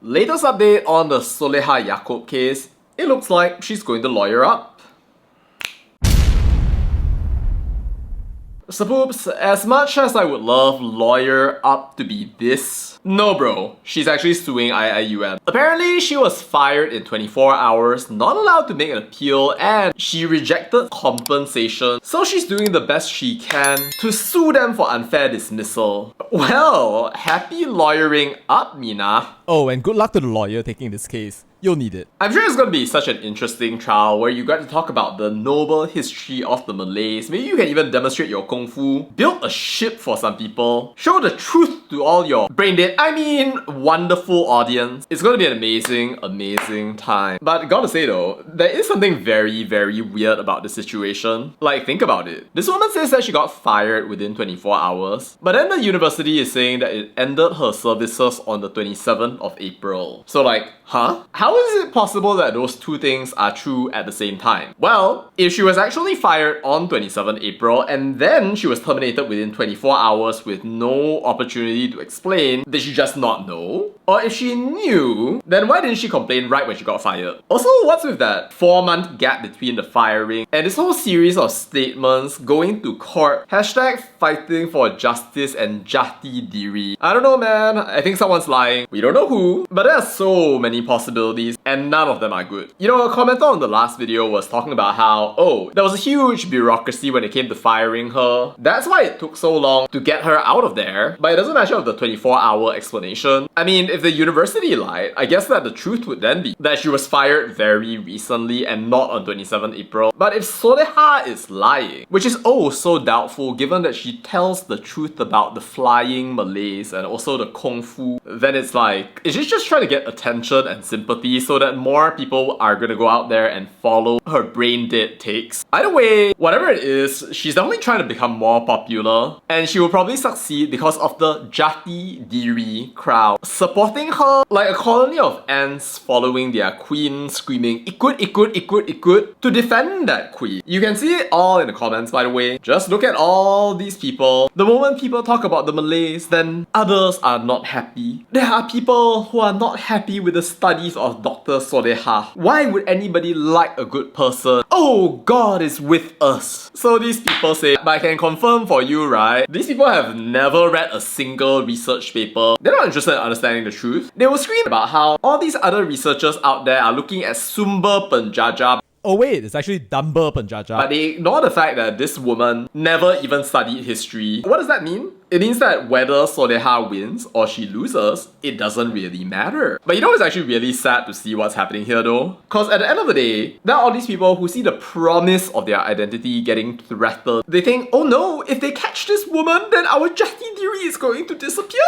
Latest update on the Solehah Yaacob case. It looks like she's going to lawyer up. So poops, as much as I would love lawyer up to be this, no bro, she's actually suing IIUM. Apparently she was fired in 24 hours, not allowed to make an appeal, and she rejected compensation. So she's doing the best she can to sue them for unfair dismissal. Well, happy lawyering up, Mina. Oh, and good luck to the lawyer taking this case. You'll need it. I'm sure it's gonna be such an interesting trial where you get to talk about the noble history of the Malays. Maybe you can even demonstrate your kung fu, build a ship for some people, show the truth to all your brain dead, wonderful audience. It's gonna be an amazing time. But gotta say though, there is something very weird about the situation. Like, think about it. This woman says that she got fired within 24 hours, but then the university is saying that it ended her services on the 27th of April. So like, huh? How is it possible that those two things are true at the same time? Well, if she was actually fired on 27 April and then she was terminated within 24 hours with no opportunity to explain, did she just not know? Or if she knew, then why didn't she complain right when she got fired? Also, what's with that 4-month gap between the firing and this whole series of statements going to court? Hashtag fighting for justice and jati diri. I don't know, man. I think someone's lying. We don't know who, but there are so many possibilities and none of them are good. You know, a commenter on the last video was talking about how, oh, there was a huge bureaucracy when it came to firing her. That's why it took so long to get her out of there. But it doesn't matter of the 24-hour explanation. I mean, if the university lied, I guess that the truth would then be that she was fired very recently and not on 27 April. But if Solehah is lying, which is oh so doubtful given that she tells the truth about the flying Malays and also the kung fu, then it's like, is she just trying to get attention and sympathy so that more people are gonna go out there and follow her brain dead takes? Either way, whatever it is, she's definitely trying to become more popular, and she will probably succeed because of the jati diri crowd supporting her like a colony of ants following their queen screaming ikut ikut ikut ikut to defend that queen. You can see it all in the comments, by the way. Just look at all these people. The moment people talk about the Malays, then others are not happy. There are people who are not happy with the studies of Dr. Solehah. Why would anybody like a good person? Oh, God is with us. So these people say, but I can confirm for you, right? These people have never read a single research paper. They're not interested in understanding the truth. They will scream about how all these other researchers out there are looking at sumber penjajah. Oh wait, it's actually Dumber Penjajah. But they ignore the fact that this woman never even studied history. What does that mean? It means that whether Solehah wins or she loses, it doesn't really matter. But you know, it's actually really sad to see what's happening here though. Because at the end of the day, there are all these people who see the promise of their identity getting threatened. They think, oh no, if they catch this woman, then our jati diri is going to disappear.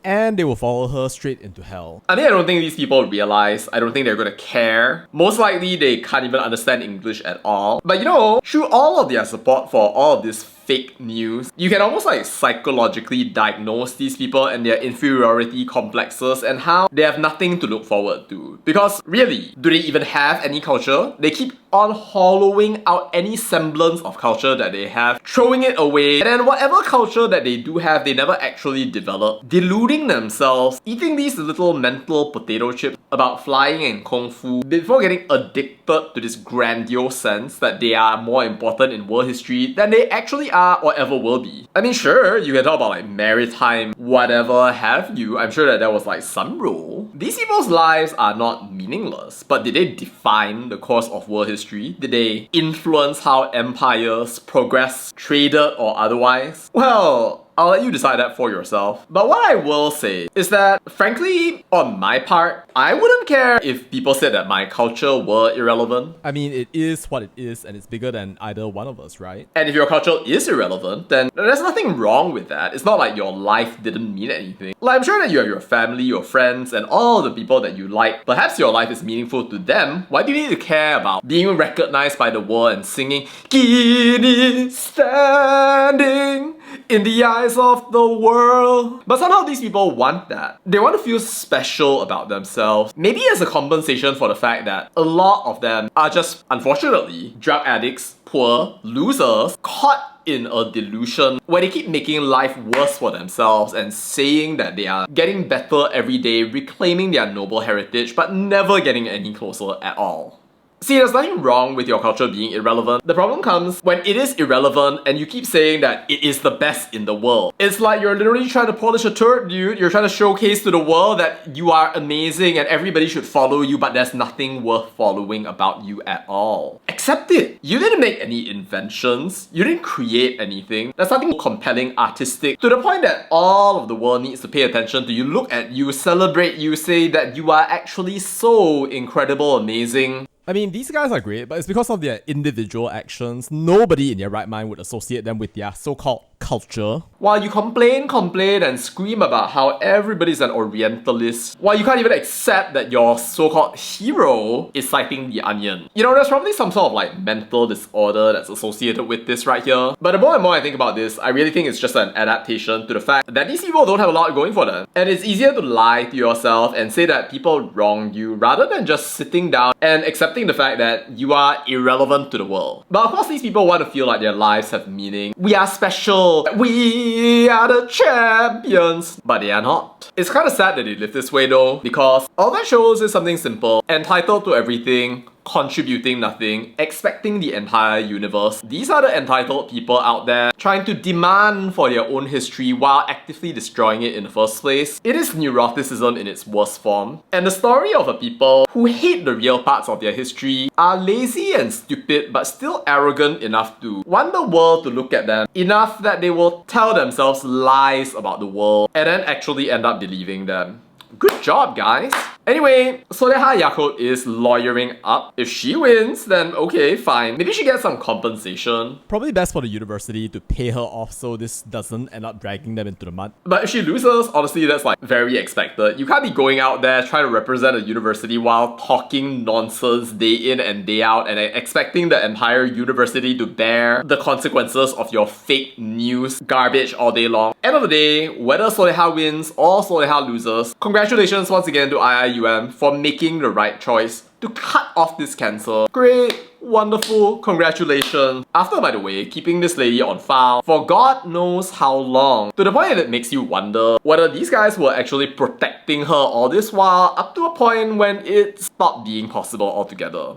And they will follow her straight into hell. I don't think these people realize. I don't think they're gonna care. Most likely, they can't even understand English at all. But you know, through all of their support for all of this fake news, you can almost like psychologically diagnose these people and their inferiority complexes and how they have nothing to look forward to. Because really, do they even have any culture? They keep on hollowing out any semblance of culture that they have, throwing it away, and then whatever culture that they do have, they never actually develop, deluding themselves, eating these little mental potato chips about flying and kung fu before getting addicted to this grandiose sense that they are more important in world history than they actually are or ever will be. I mean, sure, you can talk about like maritime whatever have you. I'm sure that there was like some role. These people's lives are not meaningless, but did they define the course of world history? Did they influence how empires progress, traded or otherwise? Well, I'll let you decide that for yourself. But what I will say is that, frankly, on my part, I wouldn't care if people said that my culture were irrelevant. I mean, it is what it is and it's bigger than either one of us, right? And if your culture is irrelevant, then there's nothing wrong with that. It's not like your life didn't mean anything. Like, I'm sure that you have your family, your friends, and all the people that you like. Perhaps your life is meaningful to them. Why do you need to care about being recognized by the world and singing Guinness standing? in the eyes of the world. But somehow these people want that. They want to feel special about themselves. Maybe as a compensation for the fact that a lot of them are just, unfortunately, drug addicts, poor, losers, caught in a delusion where they keep making life worse for themselves and saying that they are getting better every day, reclaiming their noble heritage, but never getting any closer at all. See, there's nothing wrong with your culture being irrelevant. The problem comes when it is irrelevant and you keep saying that it is the best in the world. It's like you're literally trying to polish a turd, dude. You're trying to showcase to the world that you are amazing and everybody should follow you, but there's nothing worth following about you at all. Accept it. You didn't make any inventions. You didn't create anything. There's nothing compelling, artistic, to the point that all of the world needs to pay attention to you, look at you, celebrate you, say that you are actually so incredible, amazing. I mean, these guys are great, but it's because of their individual actions. Nobody in their right mind would associate them with their so-called culture. While you complain and scream about how everybody's an Orientalist, while you can't even accept that your so-called hero is citing The Onion. You know, there's probably some sort of like mental disorder that's associated with this right here. But the more and more I think about this, I really think it's just an adaptation to the fact that these people don't have a lot going for them. And it's easier to lie to yourself and say that people wronged you rather than just sitting down and accepting the fact that you are irrelevant to the world. But of course, these people want to feel like their lives have meaning. We are special. We are the champions. But they are not. It's kind of sad that they live this way though, because all that shows is something simple. Entitled to everything, contributing nothing, expecting the entire universe. These are the entitled people out there trying to demand for their own history while actively destroying it in the first place. It is neuroticism in its worst form. And the story of a people who hate the real parts of their history, are lazy and stupid but still arrogant enough to want the world to look at them, enough that they will tell themselves lies about the world and then actually end up believing them. Good job, guys! Anyway, Solehah Yaacob is lawyering up. If she wins, then okay, fine. Maybe she gets some compensation. Probably best for the university to pay her off so this doesn't end up dragging them into the mud. But if she loses, honestly, that's like very expected. You can't be going out there trying to represent a university while talking nonsense day in and day out and expecting the entire university to bear the consequences of your fake news garbage all day long. End of the day, whether Solehah wins or Solehah loses, congratulations once again to IIUM for making the right choice to cut off this cancer. Great, wonderful, congratulations. After, by the way, keeping this lady on file for God knows how long, to the point that it makes you wonder whether these guys were actually protecting her all this while up to a point when it stopped being possible altogether.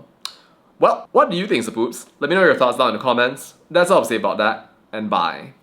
Well, what do you think, Sapoops? Let me know your thoughts down in the comments. That's all I'll say about that, and bye.